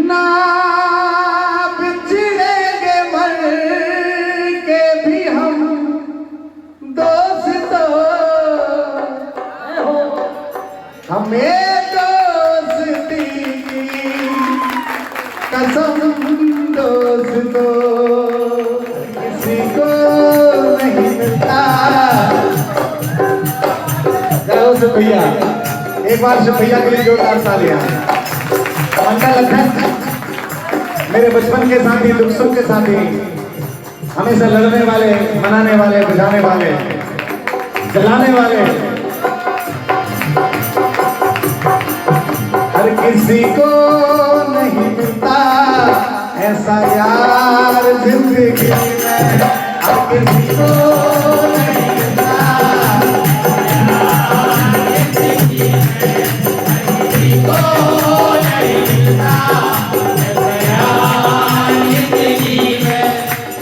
ना बिछड़ेंगे मर के भी हम दोस्तों, हमें दोस्ती की कसम दोस्तों किसी को नहीं मिलता। जरा से भैया एक बार से भैया के लिए जोरदार तालियां। मंडा लखन मेरे बचपन के साथी, दुख सुख के साथी, हमेशा लड़ने वाले, मनाने वाले, बुझाने वाले, जलाने वाले, हर किसी को नहीं मिलता ऐसा यार जिंदगी में, हर किसी को नहीं मिलता।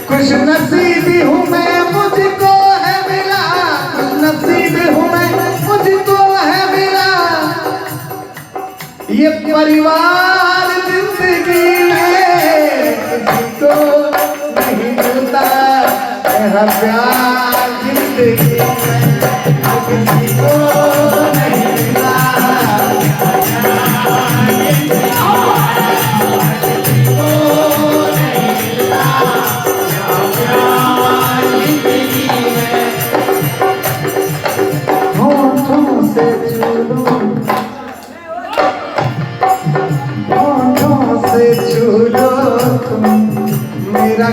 खुश नसीबी हूँ मैं, मुझको है मिला, खुश नसीबी हूँ मैं, मुझको है मिला ये परिवार जिंदगी में, किसी को नहीं मिलता ऐसा प्यार जिंदगी में, किसी को नहीं मिलता। मेरा